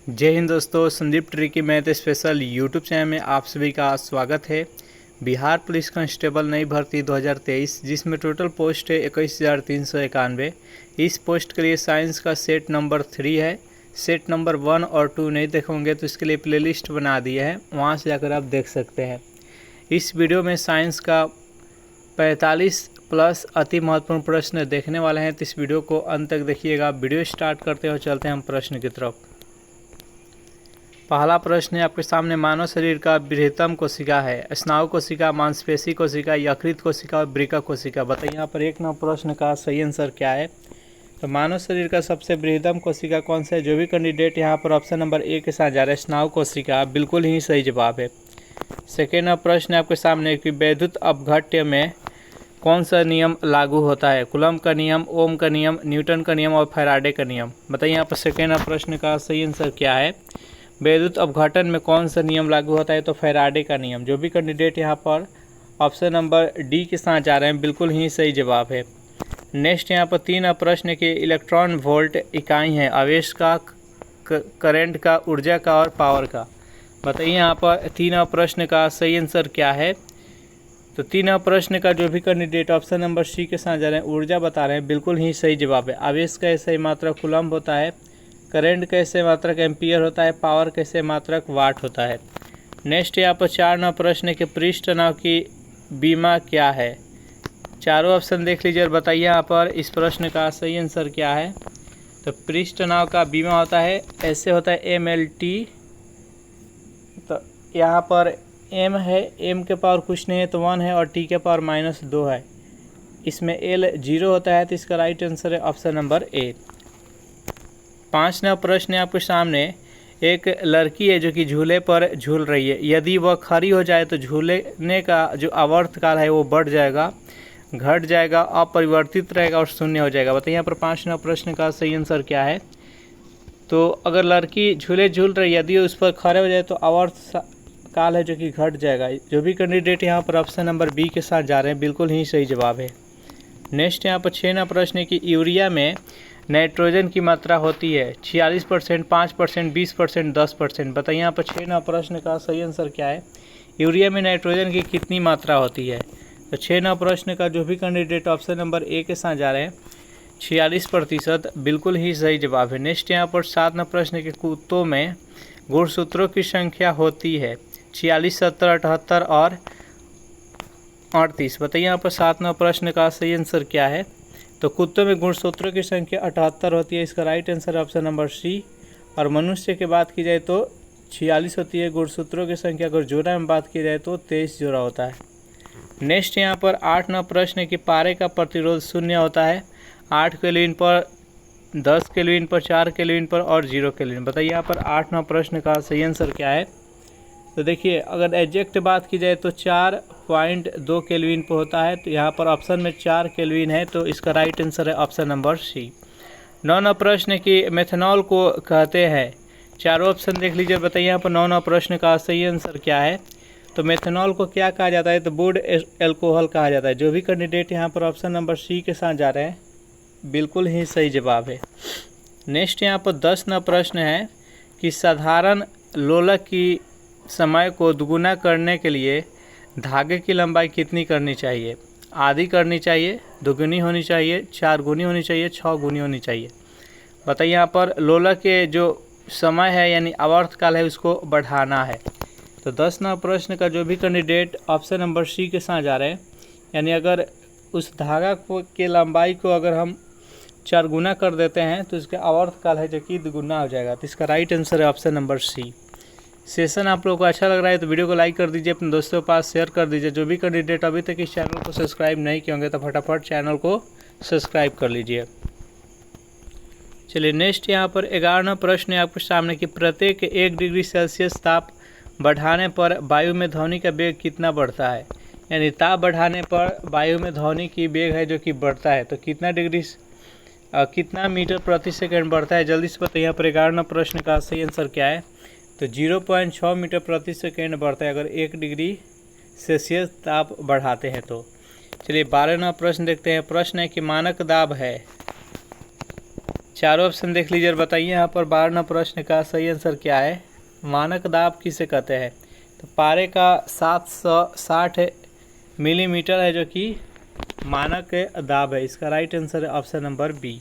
जय हिंद दोस्तों, Sandeep tricky math special YouTube channel में आप सभी का स्वागत है। बिहार पुलिस कांस्टेबल नई भर्ती 2023 जिसमें टोटल पोस्ट है 21,391। इस पोस्ट के लिए साइंस का सेट नंबर 3 है। सेट नंबर 1 और 2 नहीं देखोगे तो इसके लिए प्लेलिस्ट बना दिया है, वहां से जाकर आप देख सकते हैं। इस वीडियो में साइंस का 45 प्लस अति महत्वपूर्ण प्रश्न देखने वाले हैं, तो इस वीडियो को अंत तक देखिएगा। वीडियो स्टार्ट करते हो चलते हैं हम प्रश्न की तरफ। पहला प्रश्न है आपके सामने, मानव शरीर का बृहत्तम कोशिका है। स्नायु कोशिका, मांसपेशी कोशिका, यकृत कोशिका और वृक्क कोशिका। बताइए यहाँ पर 1 नंबर प्रश्न का सही आंसर क्या है। तो मानव शरीर का सबसे बृहत्तम कोशिका कौन सा है? जो भी कैंडिडेट यहाँ पर ऑप्शन नंबर ए के साथ जा रहे हैं, स्नायु कोशिका, बिल्कुल ही सही जवाब है। सेकेंड नंबर प्रश्न है आपके सामने कि वैद्युत अपघट्य में कौन सा नियम लागू होता है? कूलम्ब का नियम, ओम का नियम, न्यूटन का नियम और फैराडे का नियम। बताइए यहाँ पर सेकेंड नंबर प्रश्न का सही आंसर क्या है। वैद्युत अपघटन में कौन सा नियम लागू होता है? तो फैराडे का नियम। जो भी कैंडिडेट यहाँ पर ऑप्शन नंबर डी के साथ जा रहे हैं, बिल्कुल ही सही जवाब है। नेक्स्ट यहाँ पर 3 प्रश्न के इलेक्ट्रॉन वोल्ट इकाई है आवेश का, करंट का, ऊर्जा का और पावर का। बताइए यहाँ पर 3 प्रश्न का सही आंसर क्या है। तो 3 प्रश्न का जो भी कैंडिडेट ऑप्शन नंबर सी के साथ जा रहे हैं, ऊर्जा बता रहे हैं, बिल्कुल ही सही जवाब है। आवेश का ऐसे मात्रक कूलम्ब होता है, करंट कैसे मात्रक एम्पियर होता है, पावर कैसे मात्रक वाट होता है। नेक्स्ट यहाँ पर 4 प्रश्न के पृष्ठ तनाव की बीमा क्या है? चारों ऑप्शन देख लीजिए और बताइए यहाँ पर इस प्रश्न का सही आंसर क्या है। तो पृष्ठ तनाव का बीमा होता है, ऐसे होता है MLT। तो यहाँ पर M है, M के पावर कुछ नहीं है तो 1 है और T के पावर -2 है। इसमें L 0 होता है, तो इसका राइट आंसर है ऑप्शन नंबर ए। 5 प्रश्न है आपके सामने। एक लड़की है जो कि झूले पर झूल रही है। यदि वह खड़ी हो जाए तो झूलने का जो आवर्तकाल है वो बढ़ जाएगा, घट जाएगा, अपरिवर्तित रहेगा और शून्य हो जाएगा। बताइए यहाँ पर 5 प्रश्न का सही आंसर क्या है। तो अगर लड़की झूले झूल रही है, यदि उस पर खड़े हो जाए तो आवर्त काल है जो कि घट जाएगा। जो भी कैंडिडेट यहाँ पर ऑप्शन नंबर बी के साथ जा रहे हैं, बिल्कुल ही सही जवाब है। नेक्स्ट यहाँ पर 6 प्रश्न है कि यूरिया में नाइट्रोजन की मात्रा होती है 46%, 5%, 20%, 10%। बताइए यहाँ पर 6 प्रश्न का सही आंसर क्या है। यूरिया में नाइट्रोजन की कितनी मात्रा होती है? तो 6 प्रश्न का जो भी कैंडिडेट ऑप्शन नंबर ए के साथ जा रहे हैं, 46%, बिल्कुल ही सही जवाब है। नेक्स्ट यहाँ पर 7 प्रश्न के कुत्तों में गुणसूत्रों की संख्या होती है 46, 70, 78 और 38। बताइए यहाँ पर 7 प्रश्न का सही आंसर क्या है। तो कुत्तों में गुणसूत्रों की संख्या 78 होती है, इसका right answer option number C. और मनुष्य की बात की जाए तो 46 होती है। गुणसूत्रों की संख्या अगर जोड़ा में बात की जाए तो 23 जोड़ा होता है। नेक्स्ट यहाँ पर 8 प्रश्न की पारे का प्रतिरोध 0 होता है 8 केल्विन पर, 10 केल्विन पर, 4 केल्विन पर और 0 केल्विन। बताइए यहाँ पर 8 प्रश्न का सही आंसर क्या है। तो देखिए अगर एग्जैक्ट बात की जाए तो 4.2 केल्विन पर होता है। तो यहाँ पर ऑप्शन में 4 केल्विन है, तो इसका राइट आंसर है ऑप्शन नंबर सी। 9 प्रश्न की मेथनॉल को कहते हैं। चारों ऑप्शन देख लीजिए, बताइए यहाँ पर 9 प्रश्न का सही आंसर क्या है। तो मेथनॉल को क्या कहा जाता है? तो वुड एल्कोहल कहा जाता है। जो भी कैंडिडेट यहाँ पर ऑप्शन नंबर सी के साथ जा रहे हैं, बिल्कुल ही सही जवाब है। नेक्स्ट यहाँ पर 10 प्रश्न है कि साधारण लोलक की समय को दुगुना करने के लिए धागे की लंबाई कितनी करनी चाहिए? आधी करनी चाहिए, दुगुनी होनी चाहिए, 4 गुनी होनी चाहिए, 6 गुनी होनी चाहिए। बताइए यहाँ पर लोलक के जो समय है यानी आवर्तकाल है उसको बढ़ाना है। तो 10 प्रश्न का जो भी कैंडिडेट ऑप्शन नंबर सी के साथ जा रहे हैं, यानी अगर उस धागा के लंबाई को अगर हम 4 गुना कर देते हैं तो इसका आवर्तकाल है जो कि दुगुना हो जाएगा। तो इसका राइट आंसर है ऑप्शन नंबर सी। सेशन आप लोगों को अच्छा लग रहा है तो वीडियो को लाइक कर दीजिए, अपने दोस्तों के पास शेयर कर दीजिए। जो भी कैंडिडेट अभी तक इस चैनल को सब्सक्राइब नहीं किए होंगे तो फटाफट चैनल को सब्सक्राइब कर लीजिए। चलिए नेक्स्ट यहाँ पर 11 प्रश्न है आपके सामने कि प्रत्येक 1 डिग्री सेल्सियस ताप बढ़ाने पर वायु में ध्वनि का वेग कितना बढ़ता है? यानी ताप बढ़ाने पर वायु में ध्वनि की वेग है जो कि बढ़ता है, तो कितना मीटर प्रति सेकंड बढ़ता है? जल्दी से बताइए यहाँ पर 11 प्रश्न का सही आंसर क्या है। तो 0.6 मीटर प्रति सेकेंड बढ़ता है अगर 1 डिग्री सेल्सियस ताप बढ़ाते हैं तो। चलिए 12 प्रश्न देखते हैं। प्रश्न है कि मानक दाब है चारों ऑप्शन देख लीजिए और बताइए यहाँ पर 12वां प्रश्न का सही आंसर क्या है। मानक दाब किसे कहते हैं? तो पारे का 760 मिलीमीटर है जो कि मानक दाब है। इसका राइट आंसर है ऑप्शन नंबर बी।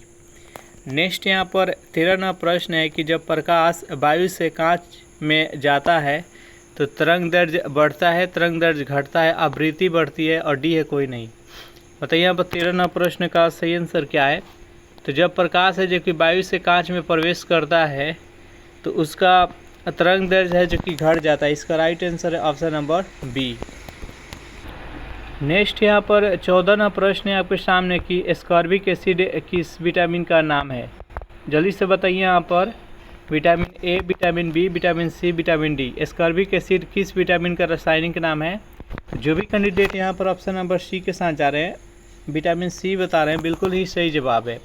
नेक्स्ट यहाँ पर 13वां प्रश्न है कि जब प्रकाश वायु से कांच में जाता है तो तरंग दैर्ध्य बढ़ता है, तरंग दैर्ध्य घटता है, आवृत्ति बढ़ती है और डी है कोई नहीं। बताइए यहाँ पर 13वां प्रश्न का सही आंसर क्या है। तो जब प्रकाश है जो कि वायु से कांच में प्रवेश करता है तो उसका तरंग दैर्ध्य है जो कि घट जाता है। इसका राइट आंसर है ऑप्शन नंबर बी। नेक्स्ट यहाँ पर 14वां प्रश्न है आपके सामने कि एस्कॉर्बिक एसिड किस विटामिन का नाम है। जल्दी से बताइए यहाँ पर vitamin A, vitamin B, vitamin C, vitamin D. Ascorbic acid किस विटामिन का रासायनिक नाम है? जो भी कैंडिडेट यहाँ पर ऑप्शन नंबर सी के साथ जा रहे हैं, विटामिन सी बता रहे हैं, बिल्कुल ही सही जवाब है।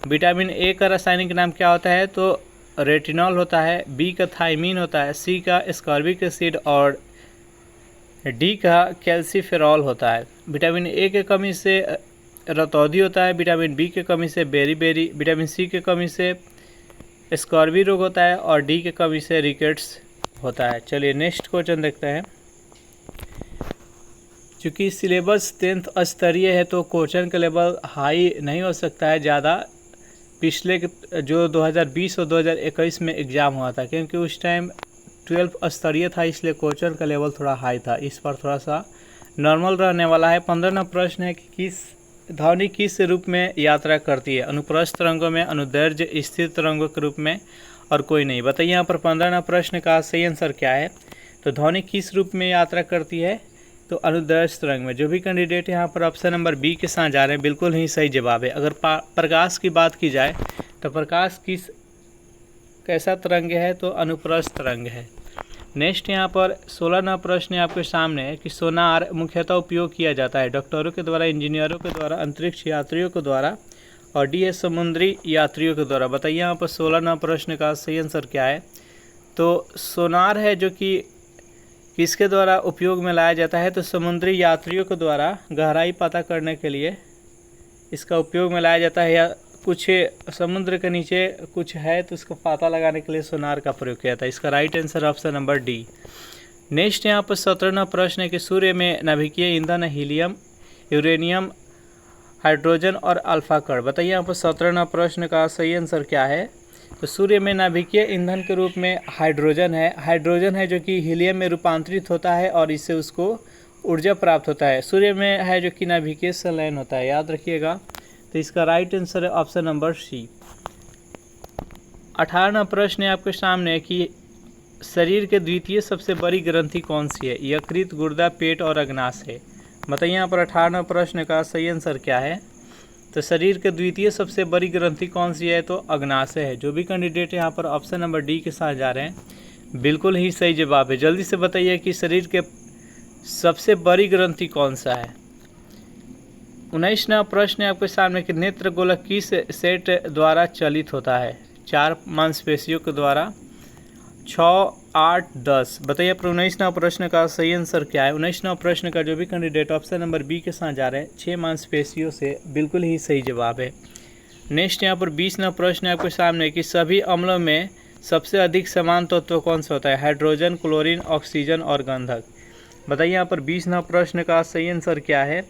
विटामिन ए का रासायनिक नाम क्या होता है? तो रेटिनॉल होता है, बी का थायमीन होता है, सी का एस्कॉर्बिक एसिड और डी का कैल्सीफेरॉल होता है। विटामिन ए के कमी से रतौंधी होता है, विटामिन बी के कमी से बेरी, विटामिन सी के कमी से स्कॉर्बी रोग होता है और डी के कमी से रिकेट्स होता है। चलिए नेक्स्ट क्वेश्चन देखते हैं। चूँकि सिलेबस 10th स्तरीय है तो क्वेश्चन का लेवल हाई नहीं हो सकता है ज़्यादा। पिछले जो 2020 और 2021 में एग्ज़ाम हुआ था, क्योंकि उस टाइम 12th स्तरीय था, इसलिए क्वेश्चन का लेवल थोड़ा हाई था। इस पर थोड़ा सा नॉर्मल रहने वाला है। 15वां प्रश्न है कि ध्वनि किस रूप में यात्रा करती है? अनुप्रस्थ तरंगों में, अनुदैर्ध्य स्थिर तरंगों के रूप में और कोई नहीं। बताइए यहाँ पर 15वां प्रश्न का सही आंसर क्या है। तो ध्वनि किस रूप में यात्रा करती है? तो अनुदैर्ध्य तरंग में। जो भी कैंडिडेट यहाँ पर ऑप्शन नंबर बी के साथ जा रहे हैं, बिल्कुल ही सही जवाब है। अगर प्रकाश की बात की जाए तो प्रकाश कैसा तरंग है? तो अनुप्रस्थ तरंग है। नेक्स्ट यहाँ पर 16वां प्रश्न है आपके सामने कि सोनार मुख्यतः उपयोग किया जाता है डॉक्टरों के द्वारा, इंजीनियरों के द्वारा, अंतरिक्ष यात्रियों के द्वारा और डी है समुद्री यात्रियों के द्वारा। बताइए यहाँ पर 16वां प्रश्न का सही आंसर क्या है। तो सोनार है जो कि किसके द्वारा उपयोग में लाया जाता है? तो समुद्री यात्रियों के द्वारा गहराई पता करने के लिए इसका उपयोग में लाया जाता है, या कुछ समुद्र के नीचे कुछ है तो उसको पता लगाने के लिए सोनार का प्रयोग किया जाता है। इसका right answer option number D. Next यहाँ पर 17वां प्रश्न है कि सूर्य में नाभिकीय ईंधन हीलियम, यूरेनियम, हाइड्रोजन और अल्फा कण। बताइए यहाँ पर 17वां प्रश्न का सही आंसर क्या है। तो सूर्य में नाभिकीय ईंधन के रूप में हाइड्रोजन है जो कि हीलियम में रूपांतरित होता है और इससे उसको ऊर्जा प्राप्त होता है। सूर्य में है जो कि नाभिकीय संलयन होता है, याद रखिएगा। तो इसका राइट आंसर है ऑप्शन नंबर सी। 18वां प्रश्न है आपके सामने कि शरीर के द्वितीय सबसे बड़ी ग्रंथि कौन सी है? यकृत, गुर्दा, पेट और अग्नाशय। बताइए यहाँ पर 18वां प्रश्न का सही आंसर क्या है। तो शरीर के द्वितीय सबसे बड़ी ग्रंथि कौन सी है? तो अग्नाशय है। जो भी कैंडिडेट यहाँ पर ऑप्शन नंबर डी के साथ जा रहे हैं, बिल्कुल ही सही जवाब है। जल्दी से बताइए कि शरीर के सबसे बड़ी ग्रंथि कौन सा है। 19वां प्रश्न है आपके सामने कि नेत्र गोलक किस सेट द्वारा चलित होता है? 4 मांसपेशियों के द्वारा, 6, 8, 10। बताइए पर 19वां प्रश्न का सही आंसर क्या है। 19वां प्रश्न का जो भी कैंडिडेट ऑप्शन नंबर बी के साथ जा रहे हैं, 6 मांसपेशियों से, बिल्कुल ही सही जवाब है। नेक्स्ट यहाँ पर 20वां प्रश्न है आपके सामने कि सभी अम्लों में सबसे अधिक समान तत्व कौन सा होता है? हाइड्रोजन, क्लोरीन, ऑक्सीजन और गंधक। बताइए यहाँ पर 20वां प्रश्न का सही आंसर क्या है।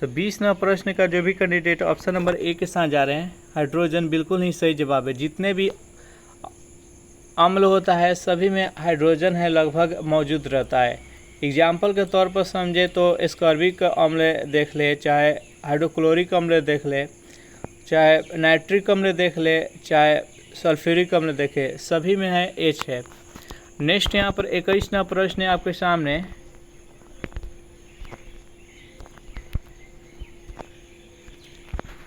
तो 20वां प्रश्न का जो भी कैंडिडेट ऑप्शन नंबर ए के साथ जा रहे हैं, हाइड्रोजन, बिल्कुल ही सही जवाब है। जितने भी अम्ल होता है सभी में हाइड्रोजन है लगभग मौजूद रहता है। एग्जाम्पल के तौर पर समझे तो एस्कॉर्बिक अम्ल देख ले, चाहे हाइड्रोक्लोरिक अम्ल देख ले, चाहे नाइट्रिक अम्ल देख ले, चाहे सल्फ्यूरिक अम्ल देखे, सभी में है एच है। नेक्स्ट यहाँ पर 21वां प्रश्न है आपके सामने।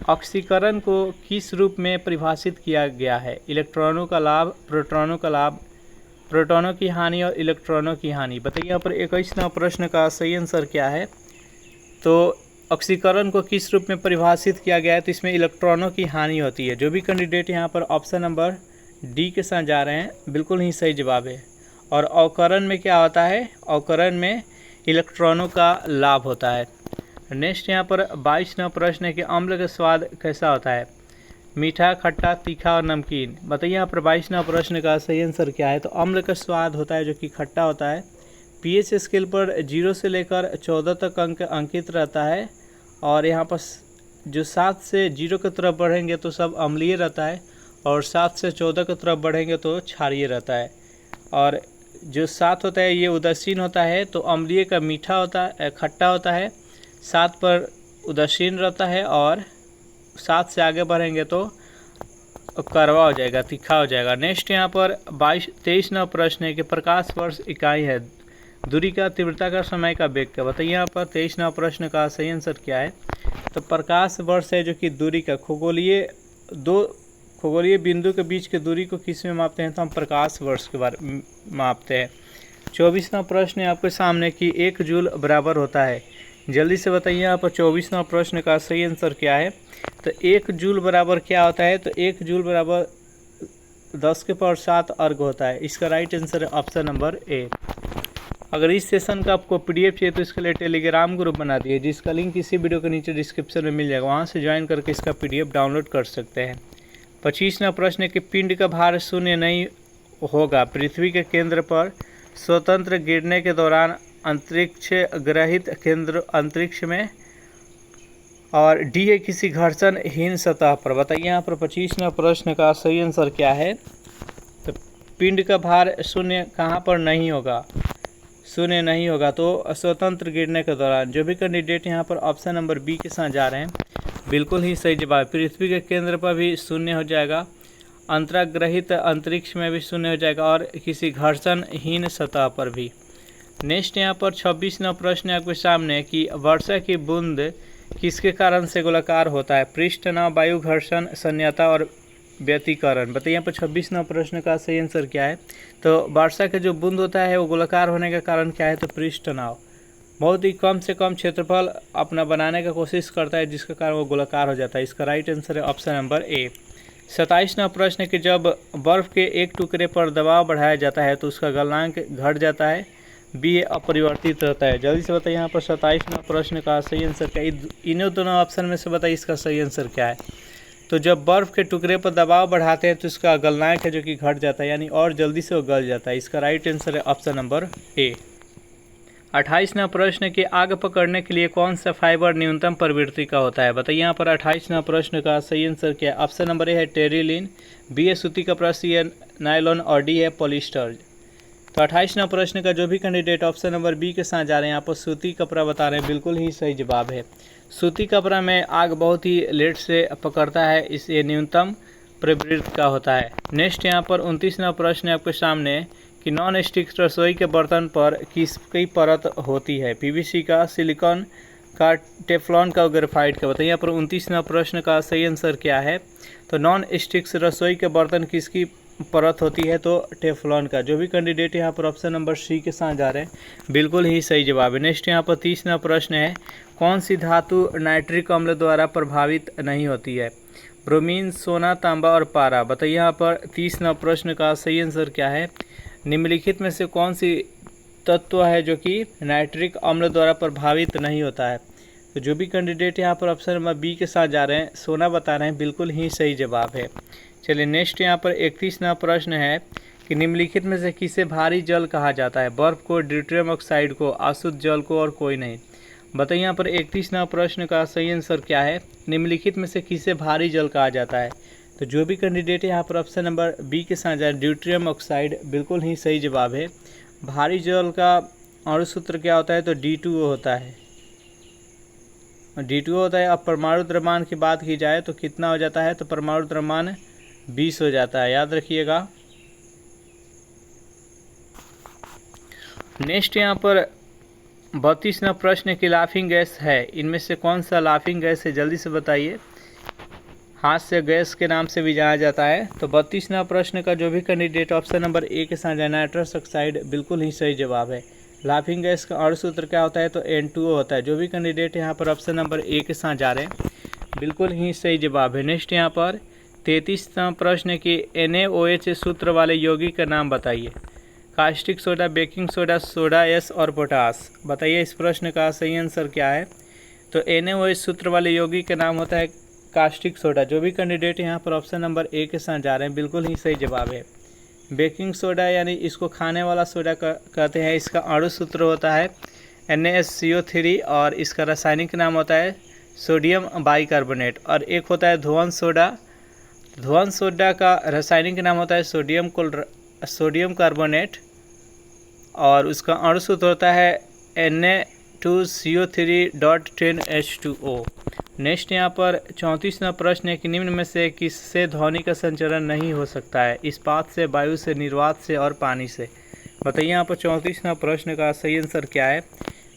ऑक्सीकरण को किस रूप में परिभाषित किया गया है? इलेक्ट्रॉनों का लाभ, प्रोटॉनों का लाभ, प्रोटॉनों की हानि और इलेक्ट्रॉनों की हानि। बताइए यहाँ पर 21वां प्रश्न का सही आंसर क्या है। तो ऑक्सीकरण को किस रूप में परिभाषित किया गया है? तो इसमें इलेक्ट्रॉनों की हानि होती है। जो भी कैंडिडेट यहाँ पर ऑप्शन नंबर डी के साथ जा रहे हैं, बिल्कुल ही सही जवाब है। और अवकरण में क्या होता है? अवकरण में इलेक्ट्रॉनों का लाभ होता है। नेक्स्ट यहाँ पर 22वां प्रश्न है कि अम्ल का स्वाद कैसा होता है? मीठा, खट्टा, तीखा और नमकीन। बताइए यहाँ पर 22वां प्रश्न का सही आंसर क्या है। तो अम्ल का स्वाद होता है जो कि खट्टा होता है। पीएच स्केल पर 0 से लेकर 14 तक अंक अंकित रहता है और यहाँ पर जो 7 से 0 की तरफ बढ़ेंगे तो सब अम्लीय रहता है और 7 से 14 की तरफ बढ़ेंगे तो क्षारीय रहता है। और जो 7 होता है ये उदासीन होता है, तो अम्लीय का मीठा होता है, खट्टा होता है। 7 पर उदासीन रहता है और 7 से आगे बढ़ेंगे तो कड़वा हो जाएगा, तीखा हो जाएगा। नेक्स्ट यहाँ पर 23वां प्रश्न है कि प्रकाश वर्ष इकाई है, दूरी का, तीव्रता का, समय का, वेग का। बताइए यहाँ पर 23वां प्रश्न का सही आंसर क्या है। तो प्रकाश वर्ष है जो कि दूरी का, खगोलीय बिंदु के बीच की दूरी को किस में मापते हैं, तो हम प्रकाश वर्ष के बारे में मापते हैं। 24वां प्रश्न है आपके सामने कि 1 जूल बराबर होता है। जल्दी से बताइए यहाँ पर 24वां प्रश्न का सही आंसर क्या है। तो 1 जूल बराबर क्या होता है। तो 1 जूल बराबर 10 के पावर 7 अर्ग होता है। इसका राइट आंसर है ऑप्शन नंबर ए। अगर इस सेशन का आपको पीडीएफ चाहिए तो इसके लिए टेलीग्राम ग्रुप बना दिए, जिसका लिंक इसी वीडियो के नीचे डिस्क्रिप्शन में मिल जाएगा, वहाँ से ज्वाइन करके इसका पीडीएफ डाउनलोड कर सकते हैं। 25वां प्रश्न है कि पिंड का भार शून्य नहीं होगा, पृथ्वी के केंद्र पर स्वतंत्र गिरने के दौरान अंतरिक्ष ग्रहित केंद्र अंतरिक्ष में, और डी है किसी घर्षणहीन सतह पर। बताइए यहाँ पर 25वां प्रश्न का सही आंसर क्या है। तो पिंड का भार शून्य कहाँ पर नहीं होगा, शून्य नहीं होगा, तो स्वतंत्र गिरने के दौरान। जो भी कैंडिडेट यहाँ पर ऑप्शन नंबर बी के साथ जा रहे हैं बिल्कुल ही सही जवाब। पृथ्वी के केंद्र पर भी शून्य हो जाएगा, अंतराग्रहित अंतरिक्ष में भी शून्य हो जाएगा और किसी घर्षणहीन सतह पर भी। नेक्स्ट यहाँ पर 26वां प्रश्न आपके सामने कि वर्षा की बूंद किसके कारण से गोलाकार होता है, पृष्ठ तनाव, वायु घर्षण, शून्यता और व्यतिकरण। बताइए यहाँ पर 26वां प्रश्न का सही आंसर क्या है। तो वर्षा का जो बूंद होता है वो गोलाकार होने का कारण क्या है, तो पृष्ठ तनाव। बहुत ही कम से कम क्षेत्रफल अपना बनाने का कोशिश करता है जिसके कारण वो गोलाकार हो जाता है। इसका राइट आंसर है ऑप्शन नंबर ए। 27वां प्रश्न है कि जब बर्फ़ के एक टुकड़े पर दबाव बढ़ाया जाता है तो उसका गलनांक घट जाता है, बी अपरिवर्तित रहता है। जल्दी से बताइए यहाँ पर 27वां प्रश्न का सही आंसर क्या है। इन्हीं दोनों ऑप्शन में से बताइए इसका सही आंसर क्या है। तो जब बर्फ़ के टुकड़े पर दबाव बढ़ाते हैं तो इसका गलनांक है जो कि घट जाता है, यानी और जल्दी से वो गल जाता है। इसका राइट आंसर है ऑप्शन नंबर ए। 28वां प्रश्न कि आग पकड़ने के लिए कौन सा फाइबर न्यूनतम प्रवृत्ति का होता है। बताइए यहाँ पर 28वां प्रश्न का सही आंसर क्या है। ऑप्शन नंबर ए है टेरिलिन, बी है सूती कपड़ा, सी है नायलॉन और डी है पॉलिस्टर। तो 28वां प्रश्न का जो भी कैंडिडेट ऑप्शन नंबर बी के साथ जा रहे हैं यहाँ पर सूती कपड़ा बता रहे हैं, बिल्कुल ही सही जवाब है। सूती कपड़ा में आग बहुत ही लेट से पकड़ता है, इसलिए न्यूनतम प्रवृत्ति का होता है। नेक्स्ट यहाँ पर 29वां प्रश्न है आपके सामने कि नॉन स्टिक रसोई के बर्तन पर किसकी परत होती है, पीवीसी का, सिलिकॉन का, टेफ्लॉन का, ग्रेफाइट का। बताइए यहाँ पर 29वां प्रश्न का सही आंसर क्या है। तो नॉन स्टिक्स रसोई के बर्तन किसकी परत होती है, तो टेफ्लॉन का। जो भी कैंडिडेट यहाँ पर ऑप्शन नंबर सी के साथ जा रहे हैं बिल्कुल ही सही जवाब है। नेक्स्ट यहाँ पर 30वां प्रश्न है कौन सी धातु नाइट्रिक अम्ल द्वारा प्रभावित नहीं होती है, ब्रोमीन, सोना, तांबा और पारा। बताइए यहाँ पर 30वां प्रश्न का सही आंसर क्या है। निम्नलिखित में से कौन सी तत्व है जो कि नाइट्रिक अम्ल द्वारा प्रभावित नहीं होता है। तो जो भी कैंडिडेट यहाँ पर ऑप्शन नंबर बी के साथ जा रहे हैं सोना बता रहे हैं, बिल्कुल ही सही जवाब है। चलिए नेक्स्ट यहाँ पर 31वां प्रश्न है कि निम्नलिखित में से किसे भारी जल कहा जाता है, बर्फ को, ड्यूटेरियम ऑक्साइड को, अशुद्ध जल को और कोई नहीं। बताइए यहाँ पर 31वां प्रश्न का सही आंसर क्या है। निम्नलिखित में से किसे भारी जल कहा जाता है। तो जो भी कैंडिडेट यहाँ पर ऑप्शन नंबर बी के साथ जाए ड्यूटेरियम ऑक्साइड, बिल्कुल ही सही जवाब है। भारी जल का अणु सूत्र क्या होता है, तो D2O होता है, D2O होता है। अब परमाणु द्रव्यमान की बात की जाए तो कितना हो जाता है, तो परमाणु द्रव्यमान 20 हो जाता है, याद रखिएगा। नेक्स्ट यहाँ पर 32वां प्रश्न की लाफिंग गैस है, इनमें से कौन सा लाफिंग गैस है, जल्दी से बताइए। हास्य गैस के नाम से भी जाना जाता है। तो 32वां प्रश्न का जो भी कैंडिडेट ऑप्शन नंबर ए के साथ जाए नाइट्रस ऑक्साइड, बिल्कुल ही सही जवाब है। लाफिंग गैस का अणु सूत्र क्या होता है, तो N2O होता है। जो भी कैंडिडेट यहाँ पर ऑप्शन नंबर ए के साथ जा रहे हैं बिल्कुल ही सही जवाब है। नेक्स्ट यहाँ पर 33वां प्रश्न की NaOH सूत्र वाले यौगिक का नाम बताइए, caustic soda, baking soda, soda S और पोटास। बताइए इस प्रश्न का सही आंसर क्या है। तो NaOH सूत्र वाले यौगिक का नाम होता है कास्टिक सोडा। जो भी कैंडिडेट यहाँ पर ऑप्शन नंबर ए के साथ जा रहे हैं बिल्कुल ही सही जवाब है। बेकिंग सोडा यानी इसको खाने वाला सोडा कहते हैं। इसका अणु सूत्र होता है NaCO3 और इसका रासायनिक नाम होता है सोडियम बाइकार्बोनेट। और एक होता है धुआं सोडा। धुआं सोडा का रासायनिक नाम होता है सोडियम कार्बोनेट और उसका अणु सूत्र होता है Na2CO3.10H2O। नेक्स्ट यहाँ पर 34वां प्रश्न है कि निम्न में से किससे ध्वनि का संचरण नहीं हो सकता है? इस्पात से, वायु से, निर्वात से और पानी से। बताइए यहाँ पर 34वां प्रश्न का सही आंसर क्या है?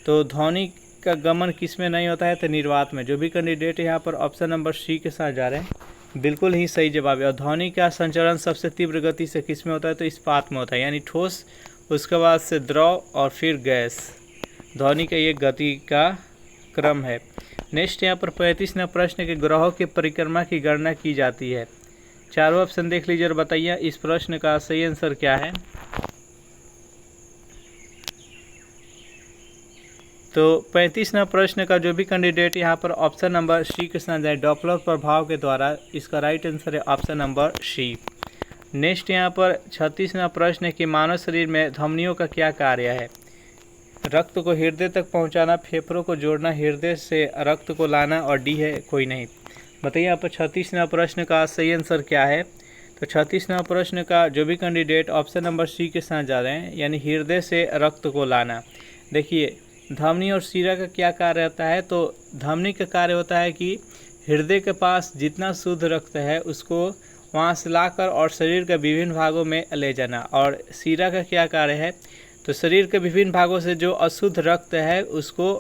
तो ध्वनि का गमन किस में नहीं होता है? तो निर्वात में। जो भी कैंडिडेट यहाँ पर ऑप्शन नंबर सी के साथ जा रहे हैं बिल्कुल ही सही जवाब है। और ध्वनि का संचरण सबसे तीव्र गति से किस में होता है? तो इस्पात में होता है, यानी ठोस, उसके बाद से द्रव और फिर गैस। ध्वनि का ये गति का क्रम है। नेक्स्ट यहाँ पर 35वां प्रश्न के ग्रहों की परिक्रमा की गणना की जाती है। चारों ऑप्शन देख लीजिए और बताइए इस प्रश्न का सही आंसर क्या है। तो 35वां प्रश्न का जो भी कैंडिडेट यहाँ पर ऑप्शन नंबर सी के साथ जाए, डॉपलर प्रभाव के द्वारा, इसका राइट आंसर है ऑप्शन नंबर सी। नेक्स्ट यहाँ पर 36वां प्रश्न है कि मानव शरीर में धमनियों का क्या कार्य है? रक्त को हृदय तक पहुंचाना, फेफड़ों को जोड़ना, हृदय से रक्त को लाना और डी है कोई नहीं। बताइए यहाँ पर 36वां प्रश्न का सही आंसर क्या है? तो 36वां प्रश्न का जो भी कैंडिडेट ऑप्शन नंबर सी के साथ जा रहे हैं, यानी हृदय से रक्त को लाना। देखिए धमनी और शिरा का क्या कार्य होता है? तो धमनी का कार्य होता है कि हृदय के पास जितना शुद्ध रक्त है उसको वहाँ से लाकर और शरीर के विभिन्न भागों में ले जाना। और शिरा का क्या कार्य है? तो शरीर के विभिन्न भागों से जो अशुद्ध रक्त है उसको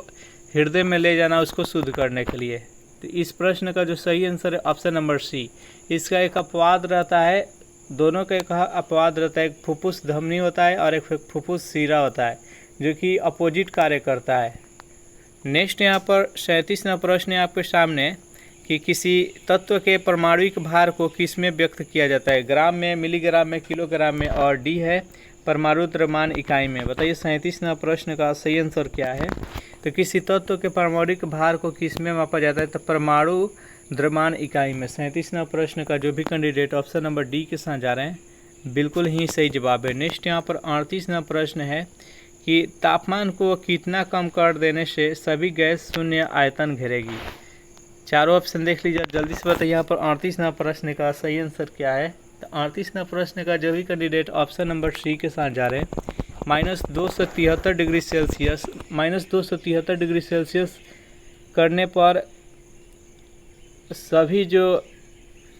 हृदय में ले जाना, उसको शुद्ध करने के लिए। तो इस प्रश्न का जो सही आंसर है ऑप्शन नंबर सी। इसका एक अपवाद रहता है, दोनों का एक अपवाद रहता है। एक फुफ्फुस धमनी होता है और एक फुफ्फुस शिरा होता है, जो कि अपोजिट कार्य करता है। नेक्स्ट यहाँ पर 37वां प्रश्न है आपके सामने कि किसी तत्व के परमाणुिक भार को किस में व्यक्त किया जाता है? ग्राम में, मिलीग्राम में, किलोग्राम में और डी है परमाणु द्रव्यमान इकाई में। बताइए 37वां प्रश्न का सही आंसर क्या है? तो किसी तत्व के परमाणुिक भार को किस में मापा जाता है? तो परमाणु द्रव्यमान इकाई में। 37वां प्रश्न का जो भी कैंडिडेट ऑप्शन नंबर डी के साथ जा रहे हैं बिल्कुल ही सही जवाब है। नेक्स्ट यहाँ पर 38वां प्रश्न है कि तापमान को कितना कम कर देने से सभी गैस शून्य आयतन घेरेगी? चारों ऑप्शन देख लीजिए, जल्दी से बताइए यहाँ पर 38वां प्रश्न का सही आंसर क्या है? तो 38वां प्रश्न का जो भी कैंडिडेट ऑप्शन नंबर सी के साथ जा रहे हैं, -273 डिग्री सेल्सियस, -273 डिग्री सेल्सियस करने पर सभी जो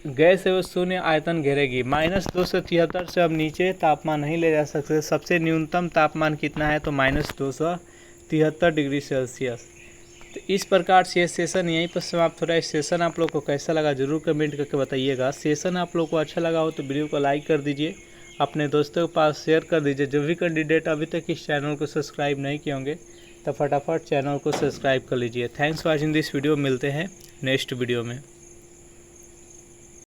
गैस है वो शून्य आयतन घेरेगी। -273 से अब नीचे तापमान नहीं ले जा सकते। सबसे न्यूनतम तापमान कितना है? तो -273 डिग्री सेल्सियस। तो इस प्रकार से ये सेशन यहीं पर समाप्त हो रहा है। सेशन आप लोग को कैसा लगा जरूर कमेंट करके बताइएगा। सेशन आप लोग को अच्छा लगा हो तो वीडियो को लाइक कर दीजिए, अपने दोस्तों के पास शेयर कर दीजिए। जो भी कैंडिडेट अभी तक इस चैनल को सब्सक्राइब नहीं किए होंगे तो फटाफट चैनल को सब्सक्राइब कर लीजिए। Thanks for watching this video. मिलते हैं नेक्स्ट वीडियो में।